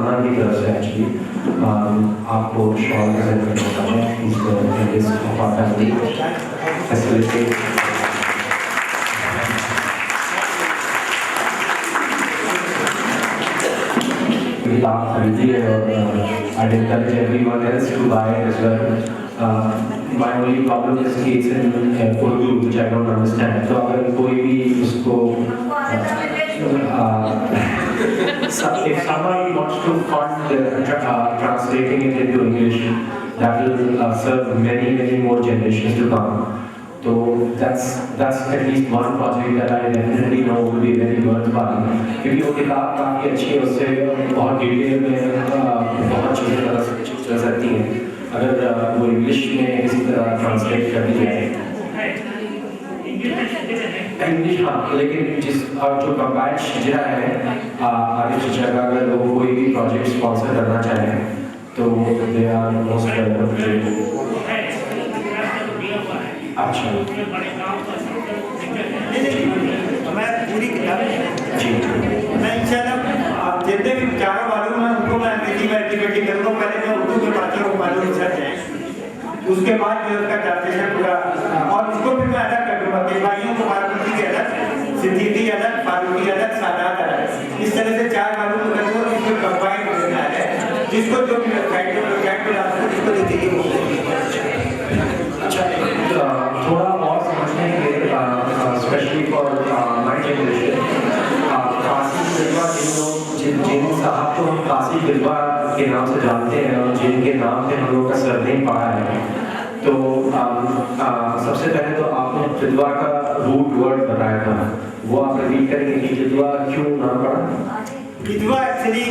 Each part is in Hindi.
आना की तरफ से एक्चुअली आपको शॉल प्रेजेंट करना चाहते हैं इस फैमिली फैसिलिटेट किताब खरीदिए और I'd encourage everyone else to buy it as well. My only problem is कि it's in Urdu, which I don't understand. तो अगर कोई भी उसको if someone wants to fund translating it into English, that will serve many more generations to come. So that's at least one project that I definitely know will be very worthwhile. क्योंकि वो किताब काफ़ी अच्छी है, उससे बहुत डिटेल में बहुत चीज़ें पता चल सकती हैं अगर वो इंग्लिश में किसी तरह ट्रांसलेट कर दी जाए। इंग्लिश हाँ, लेकिन जो कंबाइंड शिजरा है आगे शिजरा का अगर वो कोई भी प्रोजेक्ट स्पॉन्सर करना चाहे तो दे आर मोस्ट वेलकम। अच्छा मैं पूरी किताब जी मैं इंशाल्लाह आप जितने भी चारों मालूम है उनको मैं अंग्रेजी में एडिट करूँगा। पहले मैं उर्दू के बातों को मालूम सर जाए, उसके बाद जो उसका ट्रांसलेशन पूरा और उसको फिर मैं अलग कर दूँगा। बेबाइयों को फारूकी के अलग, सिद्दीकी अलग, फारूकी अलग, सादात अलग, इस तरह से चार मालूम कर दूँगा। इसको कंबाइन करना है जिसको जो भी वेबसाइट पर डालते हैं जिसको जो चाहिए। थोड़ा और समझने के लिए specially for my generation Kashi बिलवा जिन साहब को हम काशी बिलवा के नाम से जानते हैं और जिनके नाम पे हम लोग का सरनेम पड़ा है, तो सबसे पहले तो आपने बिलवा का रूट वर्ड बताया था, वो आप रिपीट करेंगे कि बिलवा क्यों नाम पड़ा? बिलवा एक्चुअली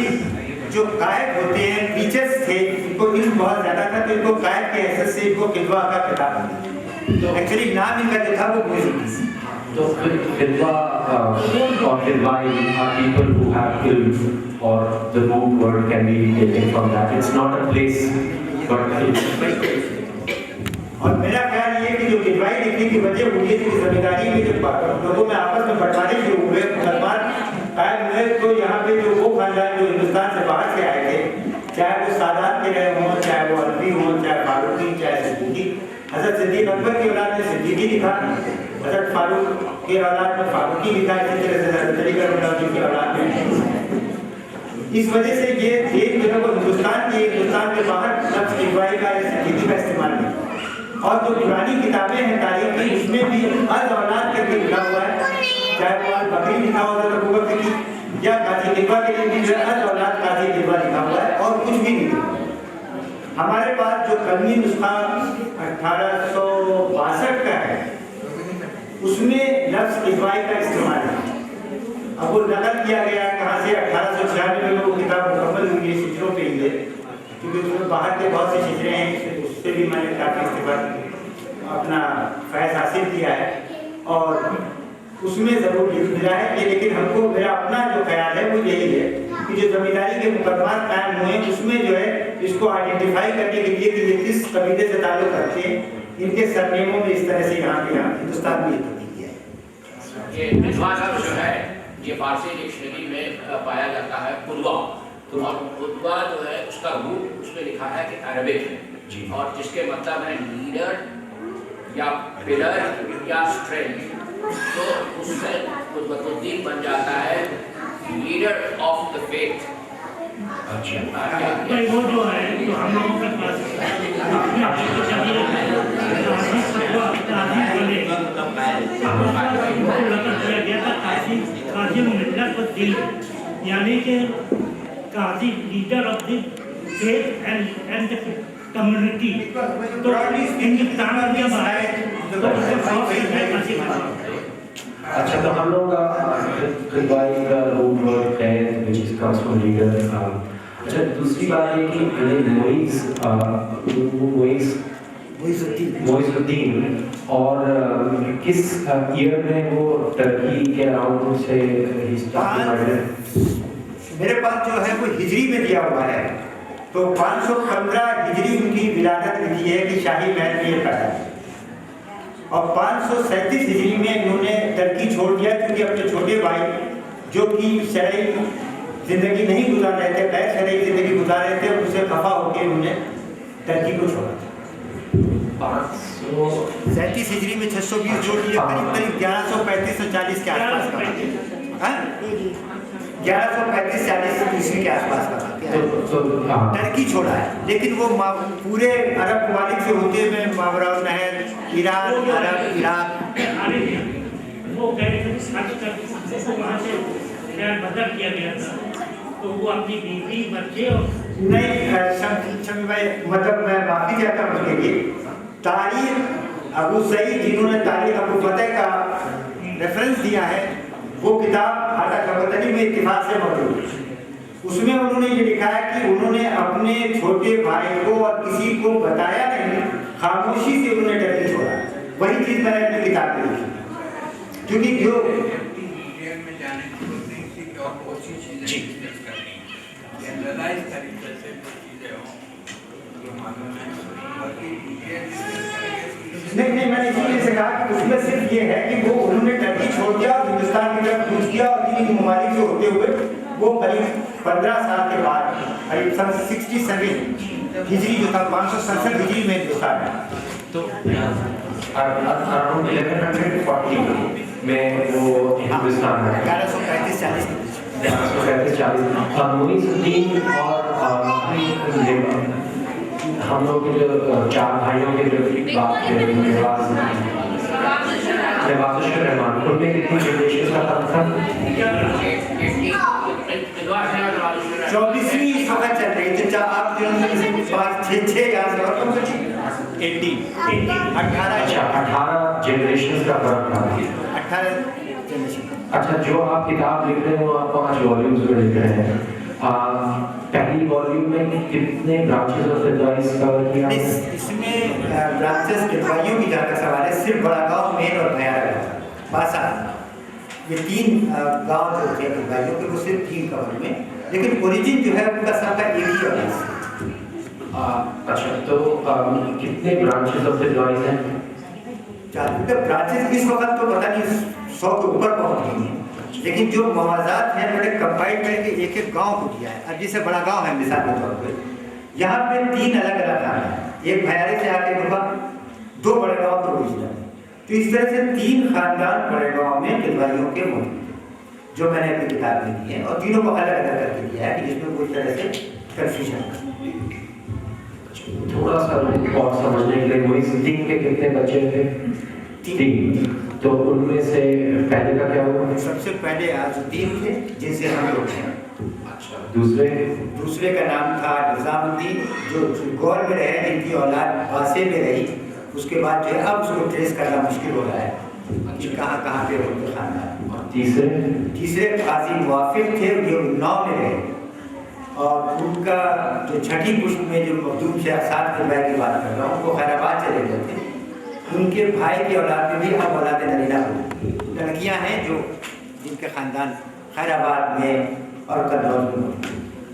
जो गायक होते हैं टीचर्स थे, इनको इल्म बहुत ज़्यादा था तो इनको गायक के हैसियत से इनको बिलवा का खिताब मिला। तो एक्चुअली नाम इनका जो था वो म्यूजिक। तो बिलवा और बिलवाई are people who have ilm or the root word can be taken from that. It's not a place but और मेरा ख्याल ये कि जो बिलवाई लिखने की वजह हुई है कि जमींदारी में जो लोगों में आपस में बंटवारे जो हुए मुसलमान कायम हुए, तो यहाँ पे जो वो खानदान जो हिंदुस्तान से बाहर से आए थे, चाहे वो सादात के रहे हों, चाहे वो अरबी हों, चाहे फारूकी, चाहे सिद्दीकी। हज़रत सिद्दीक अकबर की औलाद ने सिद्दीकी लिखा, हज़रत फारूक की औलाद में फारूकी लिखा, इसी तरह से हज़रत अली करम की औलाद में। इस वजह से ये एक जो है वो हिंदुस्तान के बाहर लफ्ज़ बिलवाई का या सिद्दीकी का इस्तेमाल किया। और जो पुरानी किताबें हैं तारीख की, उसमें भी हर औलाद करके लिखा हुआ है, चाहे वो बकरी लिखा हुआ था अबू बकर की या काजी बिलवा के लिए भी जो हर औलाद काजी बिलवा लिखा हुआ है और कुछ भी नहीं। हमारे पास जो कलमी नुस्खा 1862 का है उसमें लफ्ज़ बिलवाई का इस्तेमाल है। अब वो नकल किया गया कहाँ से 1896 में वो किताब मुकम्मल हुई है शिजरों पे ही है, क्योंकि उसमें बाहर के बहुत से शिजरे हैं, उससे भी मैंने काफ़ी इस्तेमाल अपना फैज़ हासिल किया है और उसमें ज़रूर मिला है कि, लेकिन हमको मेरा अपना जो ख्याल है वो यही है कि जो जमींदारी के मुकदमात कायम हुए उसमें जो है इसको आइडेंटिफाई करने के लिए कि ये किस कबीले से ताल्लुक़ रखते हैं, इनके सरनेमों में इस तरह से यहाँ हिंदुस्तान में ये बिलवा लफ्ज़ जो है ये फारसी डिक्शनरी में पाया जाता है पुलवा, और पुलवा जो है उसका रूट उसमें लिखा है कि अरबिक है और जिसके मतलब है लीडर या पिलर या स्ट्रेंथ। तो उससे कुतुबुद्दीन बन जाता है लीडर ऑफ द फेथ। अच्छा वो जो है तो हम लोगों के पास यानी कि काजी leader of the faith and community. तो हिंदुस्तान में अच्छा, तो हम लोग का बिलवाई का रूट वर्ड है which is comes from leader। अच्छा, दूसरी बात ये कि मोइज़ुद्दीन और किस ईयर में वो टर्की के अराउंड से मेरे पास जो है वो हिजरी में दिया हुआ है, तो 515 हिजरी उनकी विलादत लिखी है कि शाही महल में ये पैदा है और 537 हिजरी में इन्होंने टर्की छोड़ दिया क्योंकि अपने छोटे भाई जो कि शरई जिंदगी नहीं गुजार रहे थे, गैर शरई गुजार रहे थे, उससे खफा होकर उन्होंने टर्की को छोड़ा। 37 हिजरी में 620 जोड़ दिए, करीब 1135-40 के आसपास का, 1135-40 ईस्वी के आसपास का टर्की छोड़ा है। लेकिन वो पूरे अरब ममालिक से होते हुए मावरा नहर, ईरान, अरब, इराक वो गए थे, वहाँ से बदल किया गया था, तो वो अपनी बीवी बच्चे और नहीं शमी भाई, मतलब मैं माफी चाहता हूँ उसके लिए। तारीख अबू सईद जिन्होंने तारीख अबू फतेह का रेफरेंस दिया है, वो किताब हाटा खबतनी में इत्तिफाक से मौजूद है। उसमें उन्होंने ये लिखा है कि उन्होंने अपने छोटे भाई को और किसी को बताया नहीं, खामोशी से उन्होंने टर्की छोड़ा। वही चीज़ मैंने अपनी किताब में लिखी, क्योंकि जो नहीं मैंने इसीलिए से कहा कि उसमें सिर्फ ये है कि वो उन्होंने टर्की छोड़ दिया और हिंदुस्तान की तरफ कूच किया, और इन ममालिक से होते हुए वो करीब 15 साल के बाद करीब 67 हिजरी जो था 567 हिजरी में हिंदुस्तान है। तो अराउंड 1140 में वो हिंदुस्तान है। 1135-40 मुइज़ुद्दीन और हम लोग के जो 4 भाइयों के जो बात थे, नवाज़ुश रहमान, उनमें कितनी जनरेशन का फर्क था? 24वीं इस वक्त चल रही है, तो आप जो 6 यहाँ से और 18 जनरेशन का फर्क था। 18 जनरेशन। अच्छा, जो आप किताब लिख रहे हो, आप 5 वॉल्यूम्स में लिख रहे हैं, पहली वॉल्यूम में कितने ब्रांचेस ऑफ एडवाइस कवर किया? इसमें ब्रांचेस कितवाइयों की जहाँ का सवाल है, सिर्फ बड़ा गाँव, मेन और भयारा, बासा, ये 3 गाँव जो थे कितवाइयों के, वो सिर्फ 3 कवर में, लेकिन ओरिजिन जो है उनका सबका एक ही है। अच्छा, तो कितने ब्रांचेस ऑफ एडवाइस हैं? ब्रांचेस इस वक्त तो पता नहीं 100 के ऊपर पहुँच गई हैं, लेकिन जो मवाजात हैं मैंने कंपाइल करके एक गांव को दिया है। अब जैसे बड़ा गांव है मिसाल के तौर पर, यहाँ पे 3 अलग अलग गाँव हैं, एक भयारे से आके होगा, 2 बड़े गाँव के ओरिजिनल, तो इस तरह से 3 खानदान बड़े गाँव में कितवाइयों के मौजूद हैं, जो मैंने अपनी किताब में दी है, और तीनों को अलग अलग करके दिया है कि जिसमें कोई तरह से कंफ्यूजन। थोड़ा सा और समझने के लिए, मुइज़ुद्दीन के कितने बच्चे थे? 3। तो उनमें से पहले का क्या हुआ? सबसे पहले आजुद्दीन थे, जिनसे हम लोग हैं। अच्छा, दूसरे का नाम था निज़ामुद्दीन, जो गौर में रहे, जिनकी औलाद बासे में रही। उसके बाद जो है अब उसको ट्रेस करना मुश्किल हो रहा है कि कहाँ पे उनके खानदान। और तीसरे काजी मुआफिक थे, जो 9 में रहे, और उनका जो छठी पुष्प में जो मखदूम से सात की बात कर रहा हूँ, वो खैराबाद चले गए थे। उनके भाई की औलाद में भी अब औलाद नरीना हुई, लड़कियाँ हैं जो जिनके खानदान खैराबाद में और कन्नौज में।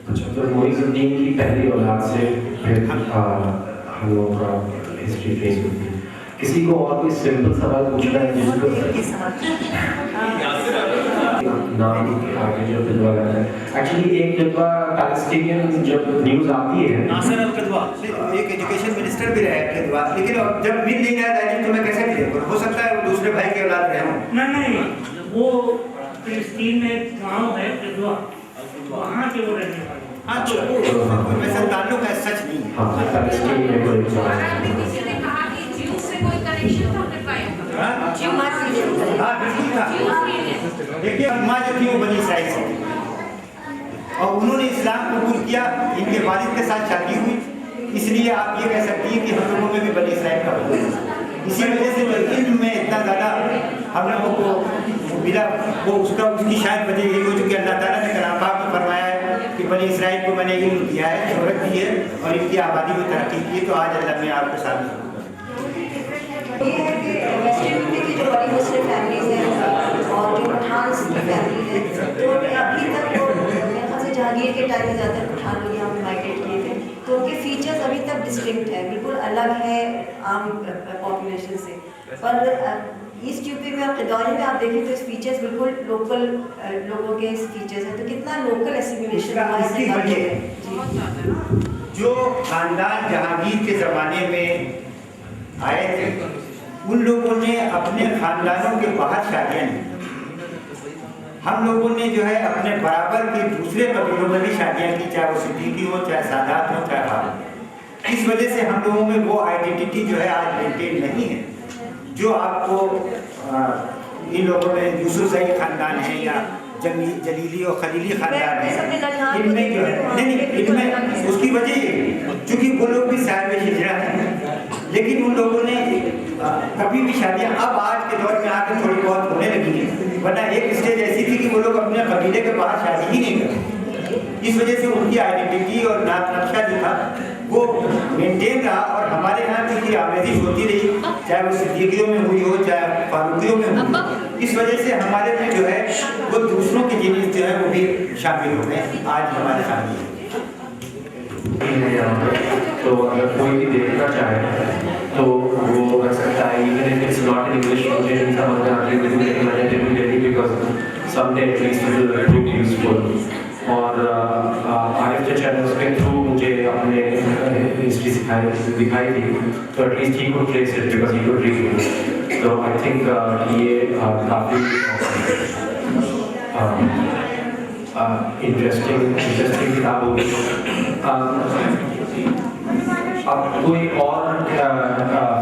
अच्छा, तो मुइज़ुद्दीन की पहली औलाद से फिर हम लोग का हिस्ट्री फेस होती है। किसी को और कोई सिंपल सवाल पूछना है जिसको नाम आगे जो कदवा करना है? एक्चुअली एक जगह पैलेस्टीनियन जब न्यूज़ आती है, नासिर अल-कदवा एक एजुकेशन मिनिस्टर भी रहे कदवा, लेकिन जब मिल नहीं रहा था तो मैं कैसे मिले? हो सकता है वो दूसरे भाई के औलाद रहे हों। नहीं, वो फिलिस्तीन में गांव है कदवा, वहाँ के वो रहने वाले। हाँ, तो वैसा ताल्लुक है, सच नहीं है। हाँ, पैलेस्टीन में कोई हाँ बिल्कुल था। देखिए अम्मा जो थी वो बनी इसराइल से थी, और उन्होंने इस्लाम कबूल किया, इनके वालिद के साथ शादी हुई, इसलिए आप ये कह सकती हैं कि हम लोगों में भी बनी इसराइल का वजूद है। इसी वजह से जो इल्म में इतना ज़्यादा हम लोगों को मिला, वो उसकी शायद वजह यही हो चुकी है। अल्लाह ताला ने कलाम पाक में फरमाया है कि बनी इसराइल को मैंने इल्म दिया है, शोहरत दी है, और इनकी आबादी में तरक्की की है, तो आज अल्लाह में आपके साथ ये है कि वेस्टर्न इंडिया की जो बड़ी मुस्लिम फैमिलीज हैं और जो पठान फैमिली है, तो अभी तक वो मेरे ख्याल से जहांगीर के टाइम में ज़्यादातर पठान लोग यहाँ पे माइग्रेट किए थे, तो उनके फीचर्स अभी तक डिस्टिंक्ट है, बिल्कुल अलग है आम पॉपुलेशन से। पर ईस्ट यूपी में आप किदौरी में आप देखें तो इस फीचर्स बिल्कुल लोकल लोगों के फीचर्स हैं, तो कितना लोकल एसिमिलेशन हुआ है। जो खानदान जहांगीर के ज़माने में आए थे, उन लोगों ने अपने खानदानों के बाहर शादियाँ नहीं। हम लोगों ने जो है अपने बराबर के दूसरे कबीलों में भी शादियाँ की, चाहे वो सिद्दीकी हो, चाहे सादात हो, चाहे खान। इस वजह से हम लोगों में वो आइडेंटिटी जो है आज मेंटेन नहीं है जो आपको इन लोगों में यूसुफ ज़ई खानदान है या जलीली और खलीली खानदान है, इनमें जो है नहीं इनमें उसकी वजह ये चूँकि वो लोग भी साहिब हिजरा हैं, लेकिन उन लोगों ने कभी भी शादियाँ अब आज के दौर में आकर थोड़ी बहुत होने लगी हैं, वरना एक स्टेज ऐसी थी कि वो लोग अपने कबीले के बाहर शादी ही नहीं करते। इस वजह से उनकी आइडेंटिटी और नात नक्शा जो था वो मेंटेन रहा, और हमारे यहाँ क्योंकि आमेजिश होती रही, चाहे वो सिद्दीकियों में हुई हो चाहे फारूकियों में हो, इस वजह से हमारे में जो है वो दूसरों के जिनिस जो है वो भी शामिल हो गए आज हमारे सामने। तो अगर कोई भी देखना चाहे तो वो कर सकता है, even if it's not in English, मुझे नहीं समझ में आती लेकिन मैंने definitely because someday at least it will prove useful. और आईएफजे चैनल्स के थ्रू मुझे अपने हिस्ट्री दिखाई थी, तो at least he could place it because he could read it. तो आई थिंक ये काफ़ी इंटरेस्टिंग किताब होगी। अब कोई और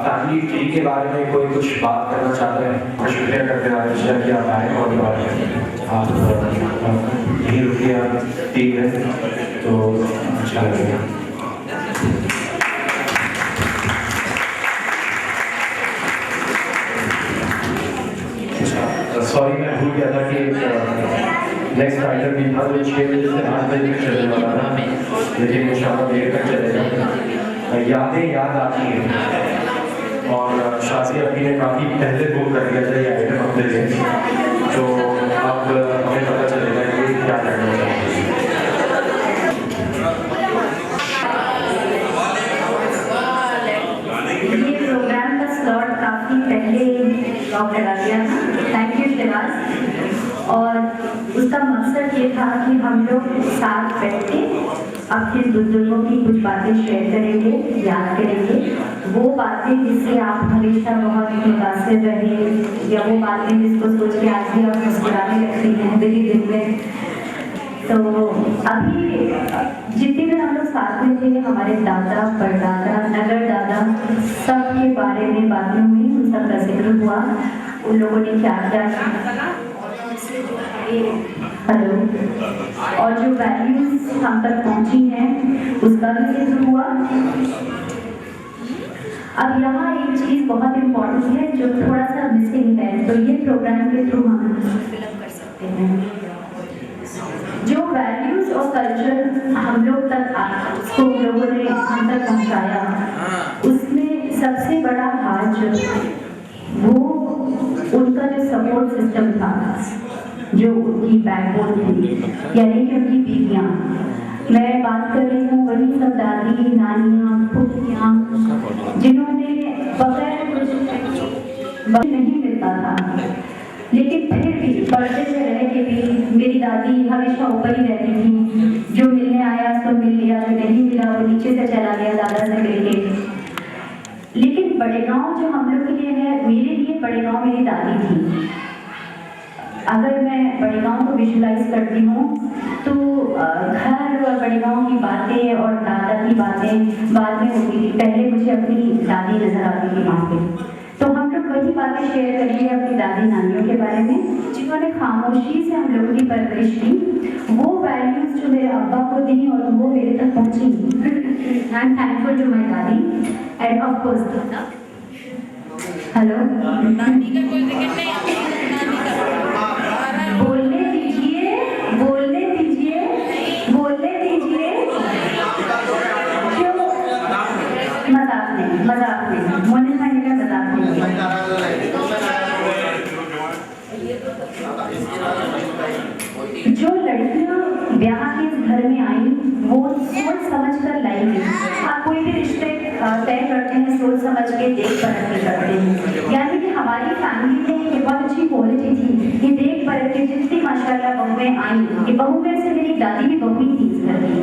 फैमिली ट्री के बारे में कोई कुछ बात करना चाहते हैं? शुक्रिया करते हैं आयशा कि आप आए और आप यही रुकिया 3 मिनट, तो अच्छा लगेगा। सॉरी मैं भूल गया था कि नेक्स्ट राइडर भी था जो 6 बजे से 8 बजे तक चलने वाला था, लेकिन इंशाल्लाह देर तक चलेगा। यादें याद आती हैं और शादी अभी ने काफ़ी पहले बुक कर दिया था ये आइटम अपने लिए, तो अब हमें पता चलेगा कि क्या करना चाहिए। ये प्रोग्राम का स्लॉट काफ़ी पहले लॉक करा दिया था, थैंक यू शिवाज। और उसका मकसद ये था कि हम लोग साथ बैठ के अपने बुजुर्गों की कुछ बातें शेयर करेंगे, याद करेंगे, वो बातें जिससे आप हमेशा बहुत मुतासिर रहे, या वो बातें जिसको सोच के आज भी आप मुस्कुराने लगती हैं दिन दिन में। तो अभी जितने भी हम लोग साथ में थे, हमारे दादा, परदादा, नगर दादा, सब के बारे में बातें हुई, उन सब का जिक्र हुआ, उन लोगों ने क्या क्या हेलो और जो वैल्यूज हम तक पहुंची हैं उसका भी जिक्र हुआ। अब यहाँ एक चीज़ बहुत इम्पोर्टेंट है जो थोड़ा सा मिसिंग है, तो ये प्रोग्राम के थ्रू हम फिलअप कर सकते हैं। जो वैल्यूज और कल्चर हम लोग तक उसको लोगों ने हम तक पहुँचाया, उसमें सबसे बड़ा हाथ जो वो उनका जो सपोर्ट सिस्टम था, जो उनकी बैकबोन थी, यानी कि उनकी बीवियाँ। मैं बात कर रही हूँ वही सब दादी, नानियाँ, फूफियाँ, जिन्होंने बगैर कुछ नहीं मिलता था, लेकिन फिर भी पर्दे से रह के भी मेरी दादी हमेशा ऊपर ही रहती थी, जो मिलने आया उसको मिल लिया, जो नहीं मिला वो नीचे से चला गया दादा से मिलके। लेकिन बड़े गाँव जो हम लोग के लिए है, मेरे लिए बड़े गाँव मेरी दादी थी। अगर मैं बड़े गाँव को विजुलाइज करती हूँ तो घर और बड़े गाँव की बातें और दादा की बातें बाद में होती थी, पहले मुझे अपनी दादी नजर आती थी वहाँ पे। तो हम लोग वही बातें शेयर करेंगे अपनी दादी नानियों के बारे में, जिन्होंने खामोशी से हम लोगों की परवरिश की, वो वैल्यूज जो मेरे अब्बा को दी और वो मेरे तक पहुँची। I am thankful to my dadi and of course dada. Hello, दादी का कोई जिक्र नहीं आता, बोलने दीजिए, बोलने दीजिए, बोलने दीजिए। क्यों? मजाक नहीं, मजाक नहीं, मोने खाने का मजाक नहीं। जो लड़कियां ब्याह के घर में आई वो सोच समझ कर लाई गई। आप कोई भी रिश्ते तय करते हैं सोच समझ के, देख परख के करते हैं। यानी कि हमारी फैमिली में ये बहुत अच्छी क्वालिटी थी कि देख परख के जितनी माशाल्लाह बहुएं आई, कि बहू में से मेरी दादी भी बहू ही थी इस घर की,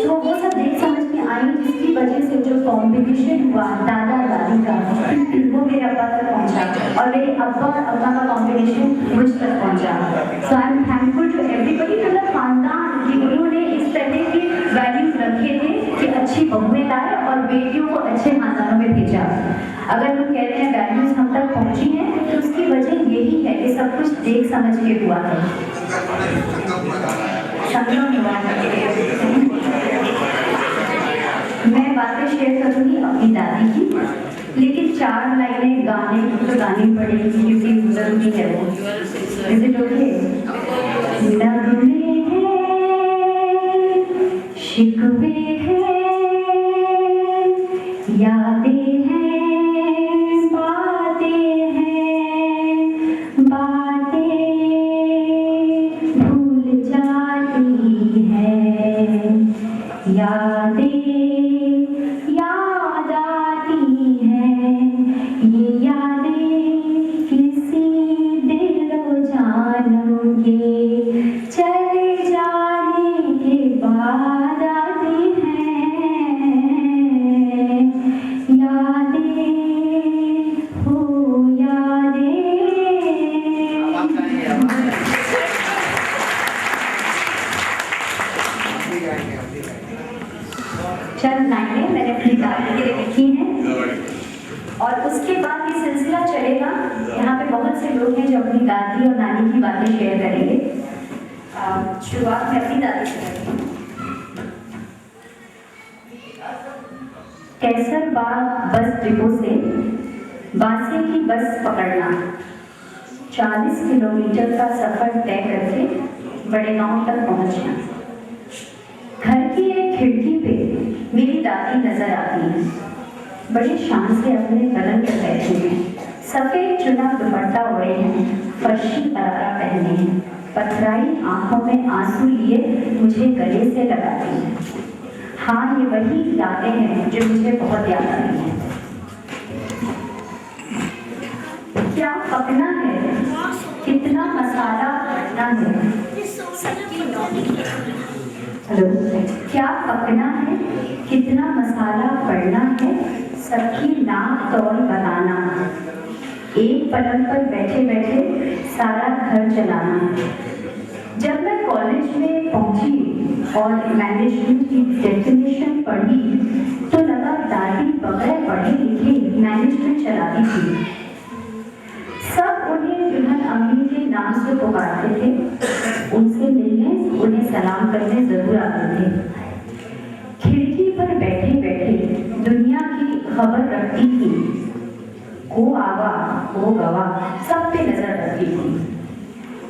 तो वो सब देख समझ कॉम्बिनेशन हुआ दादा दादी का, वो मेरे अब्बा तक पहुंचा और मेरे अब्बा और अम्मा का कॉम्बिनेशन मुझ तक पहुंचा। So I am thankful to everybody, मतलब खानदान कि उन्होंने इस तरह के वैल्यूज रखे थे कि अच्छी बहुएं लाए और बेटियों को अच्छे खानदानों में भेजा। अगर हम कह रहे हैं वैल्यूज हम तक पहुंची हैं तो उसकी वजह यही है कि सब कुछ देख समझ के हुआ है। मैं बातें शेयर करूंगी अपनी दादी की, लेकिन 4 लाइनें गाने तो गानी पड़ेगी क्योंकि जरूरी है वो। Is it okay? नगमे हैं, शिकवे हैं, यादें हैं, बातें हैं, बातें भूल जाती हैं, यादें याद आती हैं, ये यादें किसी दिलो जानों के चले जाने के बाद आती हैं, यादें हो यादें। चंद लाइनें मैंने अपनी दादी के लिए लिखी हैं और उसके बाद ये सिलसिला चलेगा। यहाँ पे बहुत से लोग हैं जो अपनी दादी और नानी की बातें शेयर करेंगे। शुरुआत मैं अपनी दादी से करूँगी। कैसरबाग बस डिपो से बांसे की बस पकड़ना, 40 किलोमीटर का सफर तय करके बड़े गांव तक पहुंचना। घर की एक खिड़की पे मेरी दादी नजर आती है, बड़े शान से अपने पलंग पर बैठे हैं, सफेद चुना दुपट्टा ओढ़े हैं, फर्शी करारा पहने हैं, पथराई आंखों में आंसू लिए मुझे गले से लगाती हैं। हाँ, ये वही यादें हैं जो मुझे बहुत याद आती हैं। क्या पकना है, कितना मसाला पड़ना है, हेलो, क्या पकना है, कितना मसाला पड़ना है, सबकी नाक तौल बनाना, एक पलंग पर बैठे बैठे सारा घर चलाना। जब मैं कॉलेज में पहुंची और मैनेजमेंट की डेफिनेशन पढ़ी तो लगा दादी बगैर पढ़े लिखे मैनेजमेंट चलाती थी। सब उन्हें दुल्हन अम्मी के नाम से पुकारते थे, उनसे मिलने उन्हें सलाम करने जरूर आते थे। खिड़की पर बैठे बैठे दुनिया की खबर रखती थी, को आवा को गवा सब पे नजर रखती थी।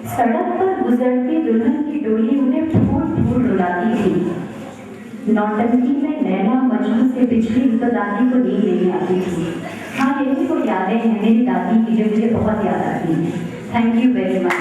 सड़क पर गुजरती दुल्हन की डोली उन्हें फूट फूट रुलाती थी। नौटंकी में नैना मजनू से बिछड़ी तो दादी को नींद नहीं आती थी। हाँ, यही वो यादें हैं मेरी दादी की जो मुझे बहुत याद आती हैं। Thank you very much.